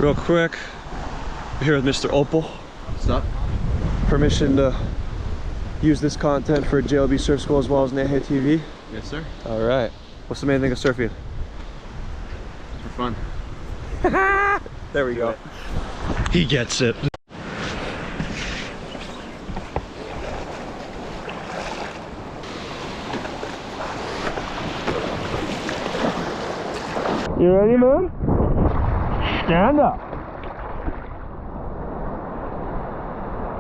Real quick, we're here with Mr. Opel. What's up? Permission to use this content for JLB Surf School as well as Nehe TV. Yes, sir. All right. What's the main thing of surfing? For fun. There we go. He gets it. You ready, man? Stand up.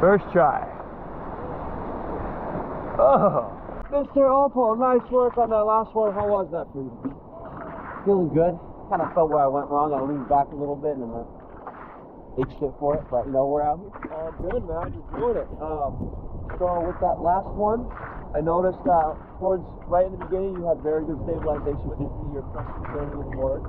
First try. Oh. Mr. Opel, nice work on that last one. How was that for you? Feeling good. Kind of felt where I went wrong. I leaned back a little bit and then ached it for it, but you know, we're out here. Oh, good, man. You're doing it. So with that last one, I noticed towards right in the beginning you had very good stabilization with your pressure controlling forward,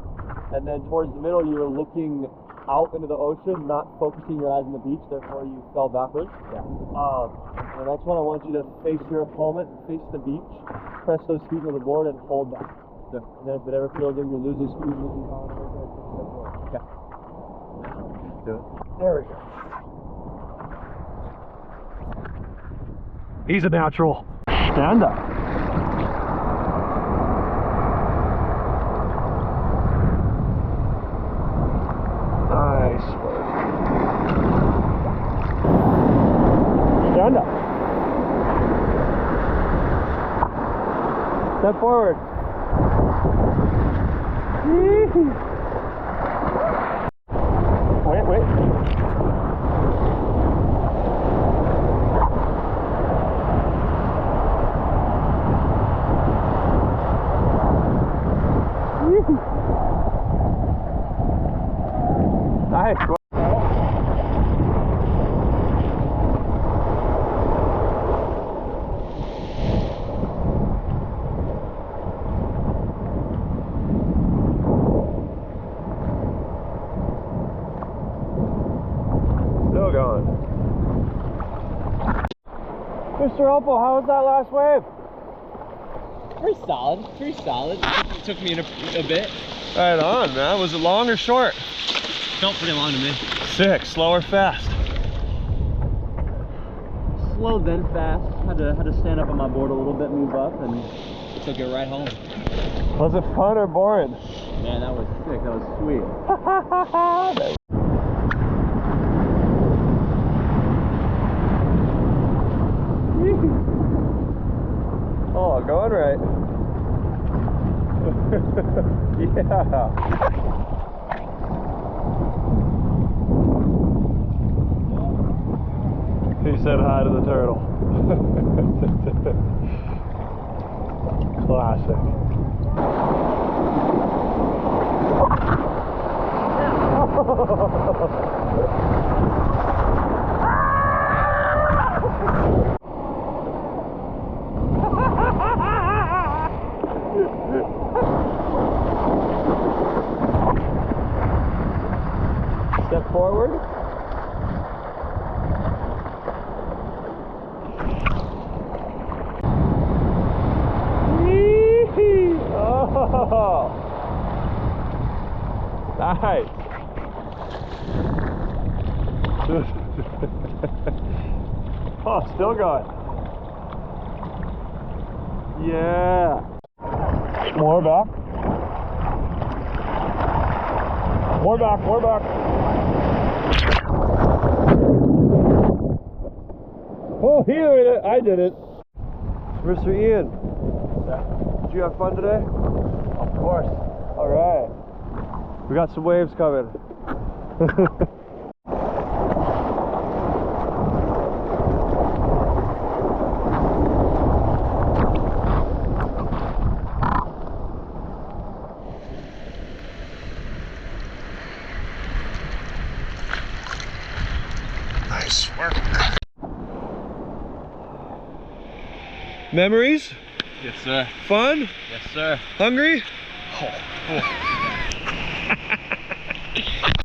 and then towards the middle you were looking out into the ocean, not focusing your eyes on the beach. Therefore, you fell backwards. Yeah. The next one, I want you to face your opponent, face the beach, press those feet on the board, and hold that. Yeah. And then if it ever feels like you're losing speed, losing power, okay. Do it. There we go. He's a natural. Stand up. Nice work. Stand up. Step forward. Wait. Nice. Still going. Mr. Opel, how was that last wave? Pretty solid. It took me a bit. Right on, man. Was it long or short? Felt pretty long to me. Sick. Slow or fast? Slow then fast. Had to stand up on my board a little bit, move up, and took it right home. Was it fun or boring? Man, that was sick. That was sweet. Oh, going right. Yeah. He said hi to the turtle. Classic. Step forward. Oh, nice. Oh, still going. Yeah. More back. More back. Oh, he did it. I did it. Mr. Ian, did you have fun today? Of course. All right. We got some waves coming. Nice work. Memories? Yes, sir. Fun? Yes, sir. Hungry? Oh.